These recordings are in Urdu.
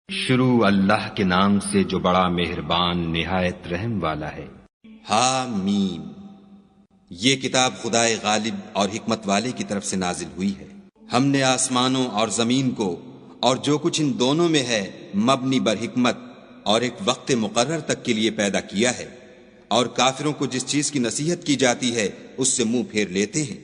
شروع اللہ کے نام سے جو بڑا مہربان نہایت رحم والا ہے۔ حامیم، یہ کتاب خدائے غالب اور حکمت والے کی طرف سے نازل ہوئی ہے۔ ہم نے آسمانوں اور زمین کو اور جو کچھ ان دونوں میں ہے مبنی بر حکمت اور ایک وقت مقرر تک کے لیے پیدا کیا ہے، اور کافروں کو جس چیز کی نصیحت کی جاتی ہے اس سے منہ پھیر لیتے ہیں۔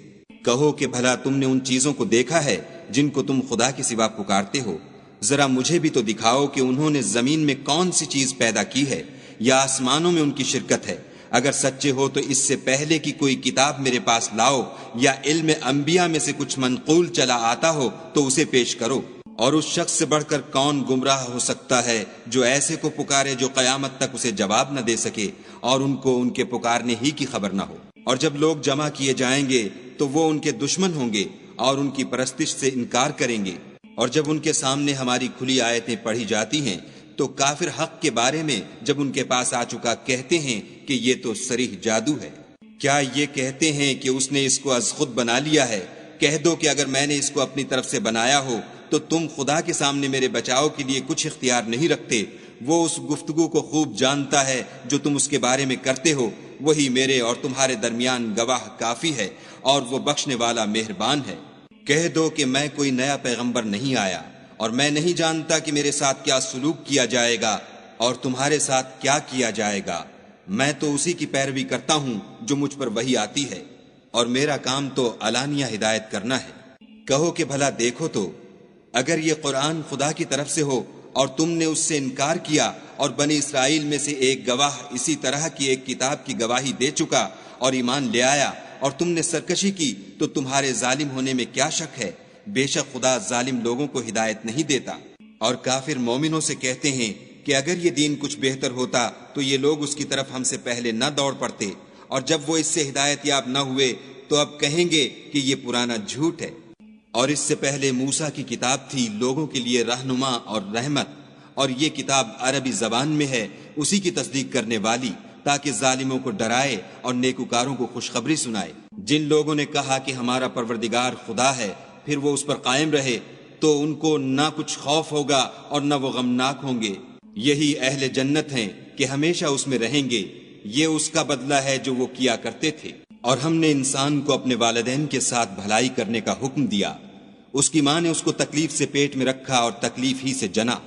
کہو کہ بھلا تم نے ان چیزوں کو دیکھا ہے جن کو تم خدا کے سوا پکارتے ہو؟ ذرا مجھے بھی تو دکھاؤ کہ انہوں نے زمین میں کون سی چیز پیدا کی ہے یا آسمانوں میں ان کی شرکت ہے۔ اگر سچے ہو تو اس سے پہلے کی کوئی کتاب میرے پاس لاؤ، یا علم انبیاء میں سے کچھ منقول چلا آتا ہو تو اسے پیش کرو۔ اور اس شخص سے بڑھ کر کون گمراہ ہو سکتا ہے جو ایسے کو پکارے جو قیامت تک اسے جواب نہ دے سکے اور ان کو ان کے پکارنے ہی کی خبر نہ ہو۔ اور جب لوگ جمع کیے جائیں گے تو وہ ان کے دشمن ہوں گے اور ان کی پرستش سے انکار کریں گے۔ اور جب ان کے سامنے ہماری کھلی آیتیں پڑھی جاتی ہیں تو کافر حق کے بارے میں جب ان کے پاس آ چکا کہتے ہیں کہ یہ تو صریح جادو ہے۔ کیا یہ کہتے ہیں کہ اس نے اس کو از خود بنا لیا ہے؟ کہہ دو کہ اگر میں نے اس کو اپنی طرف سے بنایا ہو تو تم خدا کے سامنے میرے بچاؤ کے لیے کچھ اختیار نہیں رکھتے۔ وہ اس گفتگو کو خوب جانتا ہے جو تم اس کے بارے میں کرتے ہو، وہی میرے اور تمہارے درمیان گواہ کافی ہے، اور وہ بخشنے والا مہربان ہے۔ کہہ دو کہ میں کوئی نیا پیغمبر نہیں آیا، اور میں نہیں جانتا کہ میرے ساتھ کیا سلوک کیا جائے گا اور تمہارے ساتھ کیا کیا جائے گا۔ میں تو اسی کی پیروی کرتا ہوں جو مجھ پر وحی آتی ہے، اور میرا کام تو علانیہ ہدایت کرنا ہے۔ کہو کہ بھلا دیکھو تو، اگر یہ قرآن خدا کی طرف سے ہو اور تم نے اس سے انکار کیا، اور بنی اسرائیل میں سے ایک گواہ اسی طرح کی ایک کتاب کی گواہی دے چکا اور ایمان لے آیا، اور تم نے سرکشی کی، تو تمہارے ظالم ہونے میں کیا شک ہے؟ بے شک خدا ظالم لوگوں کو ہدایت نہیں دیتا۔ اور کافر مومنوں سے کہتے ہیں کہ اگر یہ دین کچھ بہتر ہوتا تو یہ لوگ اس کی طرف ہم سے پہلے نہ دوڑ پڑتے، اور جب وہ اس سے ہدایت یاب نہ ہوئے تو اب کہیں گے کہ یہ پرانا جھوٹ ہے۔ اور اس سے پہلے موسیٰ کی کتاب تھی لوگوں کے لیے رہنما اور رحمت، اور یہ کتاب عربی زبان میں ہے، اسی کی تصدیق کرنے والی، تاکہ ظالموں کو ڈرائے اور نیکوکاروں کو خوشخبری سنائے۔ جن لوگوں نے کہا کہ ہمارا پروردگار خدا ہے، پھر وہ اس پر قائم رہے، تو ان کو نہ کچھ خوف ہوگا اور نہ وہ غمناک ہوں گے۔ یہی اہل جنت ہیں کہ ہمیشہ اس میں رہیں گے، یہ اس کا بدلہ ہے جو وہ کیا کرتے تھے۔ اور ہم نے انسان کو اپنے والدین کے ساتھ بھلائی کرنے کا حکم دیا۔ اس کی ماں نے اس کو تکلیف سے پیٹ میں رکھا اور تکلیف ہی سے جنا،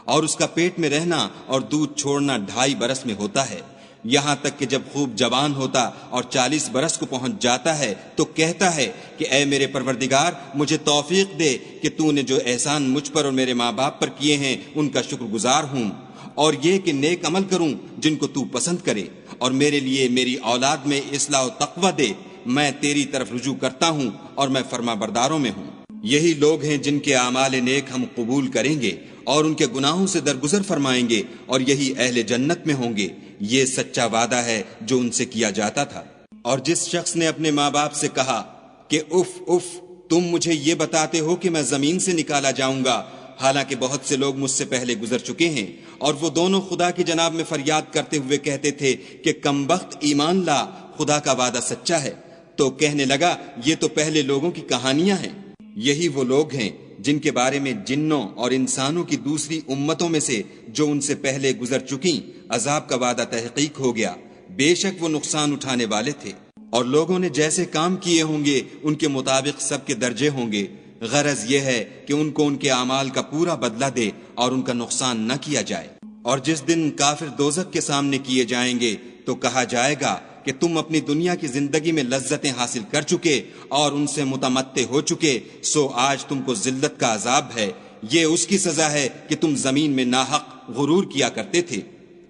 اور اس کا پیٹ میں رہنا اور دودھ چھوڑنا 2.5 برس میں ہوتا ہے، یہاں تک کہ جب خوب جوان ہوتا اور 40 برس کو پہنچ جاتا ہے تو کہتا ہے کہ اے میرے پروردگار، مجھے توفیق دے کہ تو نے جو احسان مجھ پر اور میرے ماں باپ پر کیے ہیں ان کا شکر گزار ہوں، اور یہ کہ نیک عمل کروں جن کو تو پسند کرے، اور میرے لیے میری اولاد میں اصلاح و تقوی دے۔ میں تیری طرف رجوع کرتا ہوں اور میں فرما برداروں میں ہوں۔ یہی لوگ ہیں جن کے اعمال نیک ہم قبول کریں گے اور ان کے گناہوں سے درگزر فرمائیں گے، اور یہی اہل جنت میں ہوں گے۔ یہ سچا وعدہ ہے جو ان سے کیا جاتا تھا۔ اور جس شخص نے اپنے ماں باپ سے کہا کہ اف اف، تم مجھے یہ بتاتے ہو کہ میں زمین سے نکالا جاؤں گا، حالانکہ بہت سے لوگ مجھ سے پہلے گزر چکے ہیں، اور وہ دونوں خدا کی جناب میں فریاد کرتے ہوئے کہتے تھے کہ کمبخت ایمان لا، خدا کا وعدہ سچا ہے، تو کہنے لگا یہ تو پہلے لوگوں کی کہانیاں ہیں۔ یہی وہ لوگ ہیں جن کے بارے میں جنوں اور انسانوں کی دوسری امتوں میں سے جو ان سے پہلے گزر چکیں عذاب کا وعدہ تحقیق ہو گیا، بے شک وہ نقصان اٹھانے والے تھے۔ اور لوگوں نے جیسے کام کیے ہوں گے ان کے مطابق سب کے درجے ہوں گے۔ غرض یہ ہے کہ ان کو ان کے اعمال کا پورا بدلہ دے اور ان کا نقصان نہ کیا جائے۔ اور جس دن کافر دوزخ کے سامنے کیے جائیں گے تو کہا جائے گا کہ تم اپنی دنیا کی زندگی میں لذتیں حاصل کر چکے اور ان سے متمتع ہو چکے، سو آج تم کو ذلت کا عذاب ہے۔ یہ اس کی سزا ہے کہ تم زمین میں ناحق غرور کیا کرتے تھے،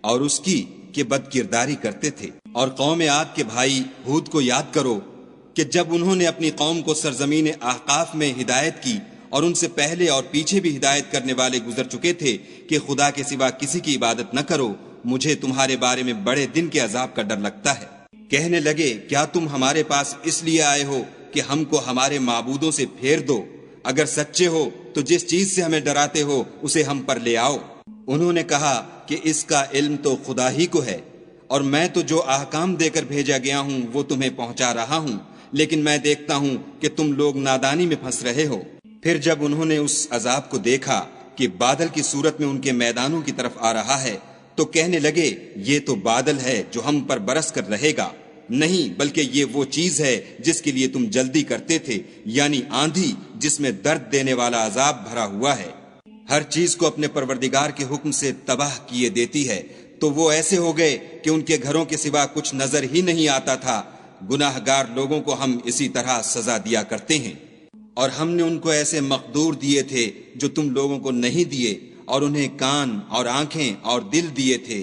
اور اس کی کہ بد کرداری کرتے تھے۔ اور قوم عاد کے بھائی ہود کو یاد کرو کہ جب انہوں نے اپنی قوم کو سرزمین احقاف میں ہدایت کی، اور ان سے پہلے اور پیچھے بھی ہدایت کرنے والے گزر چکے تھے کہ خدا کے سوا کسی کی عبادت نہ کرو، مجھے تمہارے بارے میں بڑے دن کے عذاب کا ڈر لگتا ہے۔ کہنے لگے کیا تم ہمارے پاس اس لیے آئے ہو کہ ہم کو ہمارے معبودوں سے پھیر دو؟ اگر سچے ہو تو جس چیز سے ہمیں ڈراتے ہو اسے ہم پر لے آؤ۔ انہوں نے کہا کہ اس کا علم تو خدا ہی کو ہے، اور میں تو جو احکام دے کر بھیجا گیا ہوں وہ تمہیں پہنچا رہا ہوں، لیکن میں دیکھتا ہوں کہ تم لوگ نادانی میں پھنس رہے ہو۔ پھر جب انہوں نے اس عذاب کو دیکھا کہ بادل کی صورت میں ان کے میدانوں کی طرف آ رہا ہے تو کہنے لگے یہ تو بادل ہے جو ہم پر برس کر رہے گا، نہیں بلکہ یہ وہ چیز ہے جس کے لیے تم جلدی کرتے تھے، یعنی آندھی جس میں درد دینے والا عذاب بھرا ہوا ہے۔ ہر چیز کو اپنے پروردگار کے حکم سے تباہ کیے دیتی ہے، تو وہ ایسے ہو گئے کہ ان کے گھروں کے سوا کچھ نظر ہی نہیں آتا تھا۔ گناہ گار لوگوں کو ہم اسی طرح سزا دیا کرتے ہیں، اور ہم نے ان کو ایسے مقدور دیے تھے جو تم لوگوں کو نہیں دیے، اور انہیں کان اور آنکھیں اور دل دیے تھے،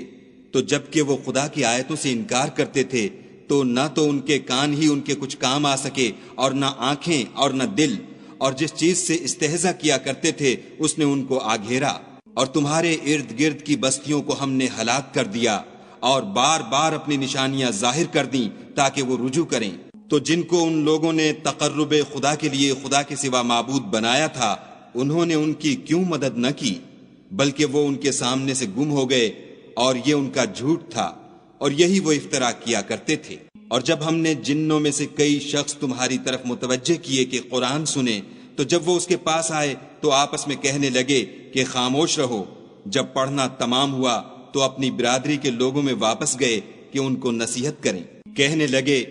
تو جب کہ وہ خدا کی آیتوں سے انکار کرتے تھے تو نہ تو ان کے کان ہی ان کے کچھ کام آ سکے، اور نہ آنکھیں اور نہ دل، اور جس چیز سے استہزا کیا کرتے تھے اس نے ان کو آ گھیرا، اور تمہارے ارد گرد کی بستیوں کو ہم نے ہلاک کر دیا، اور بار بار اپنی نشانیاں ظاہر کر دیں تاکہ وہ رجوع کریں۔ تو جن کو ان لوگوں نے تقرب خدا کے لیے خدا کے سوا معبود بنایا تھا، انہوں نے ان کی کیوں مدد نہ کی، بلکہ وہ ان کے سامنے سے گم ہو گئے، اور یہ ان کا جھوٹ تھا، اور یہی وہ افترا کیا کرتے تھے۔ اور جب ہم نے جنوں میں سے کئی شخص تمہاری طرف متوجہ کیے کہ قرآن سنیں، تو جب وہ اس کے پاس آئے تو آپس میں کہنے لگے کہ خاموش رہو۔ جب پڑھنا تمام ہوا تو اپنی برادری کے لوگوں میں واپس گئے کہ ان کو نصیحت کریں۔ کہنے لگے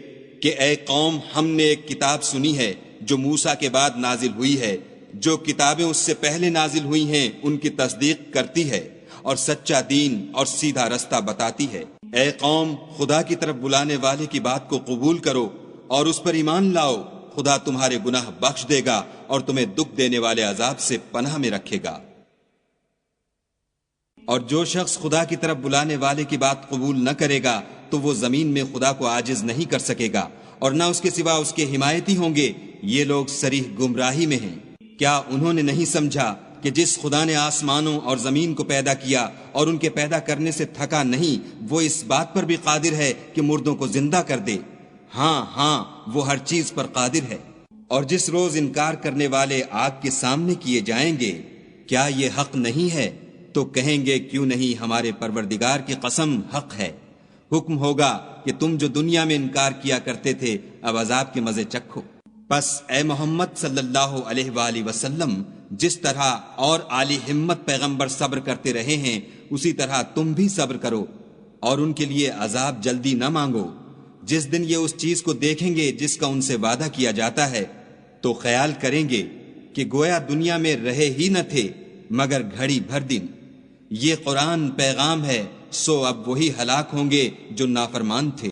کہ اے قوم، ہم نے ایک کتاب سنی ہے جو موسیٰ کے بعد نازل ہوئی ہے، جو کتابیں اس سے پہلے نازل ہوئی ہیں ان کی تصدیق کرتی ہے اور سچا دین اور سیدھا رستہ بتاتی ہے۔ اے قوم، خدا کی طرف بلانے والے کی بات کو قبول کرو اور اس پر ایمان لاؤ، خدا تمہارے گناہ بخش دے گا اور تمہیں دکھ دینے والے عذاب سے پناہ میں رکھے گا۔ اور جو شخص خدا کی طرف بلانے والے کی بات قبول نہ کرے گا تو وہ زمین میں خدا کو عاجز نہیں کر سکے گا، اور نہ اس کے سوا اس کے حمایتی ہوں گے۔ یہ لوگ صریح گمراہی میں ہیں۔ کیا انہوں نے نہیں سمجھا کہ جس خدا نے آسمانوں اور زمین کو پیدا کیا اور ان کے پیدا کرنے سے تھکا نہیں، وہ اس بات پر بھی قادر ہے کہ مردوں کو زندہ کر دے؟ ہاں، وہ ہر چیز پر قادر ہے۔ اور جس روز انکار کرنے والے آگ کے سامنے کیے جائیں گے، کیا یہ حق نہیں ہے؟ تو کہیں گے کیوں نہیں، ہمارے پروردگار کی قسم حق ہے۔ حکم ہوگا کہ تم جو دنیا میں انکار کیا کرتے تھے اب عذاب کے مزے چکھو۔ پس اے محمد صلی اللہ علیہ وآلہ وسلم، جس طرح اور عالی ہمت پیغمبر صبر کرتے رہے ہیں اسی طرح تم بھی صبر کرو، اور ان کے لیے عذاب جلدی نہ مانگو۔ جس دن یہ اس چیز کو دیکھیں گے جس کا ان سے وعدہ کیا جاتا ہے تو خیال کریں گے کہ گویا دنیا میں رہے ہی نہ تھے مگر گھڑی بھر دن۔ یہ قرآن پیغام ہے، سو اب وہی ہلاک ہوں گے جو نافرمان تھے۔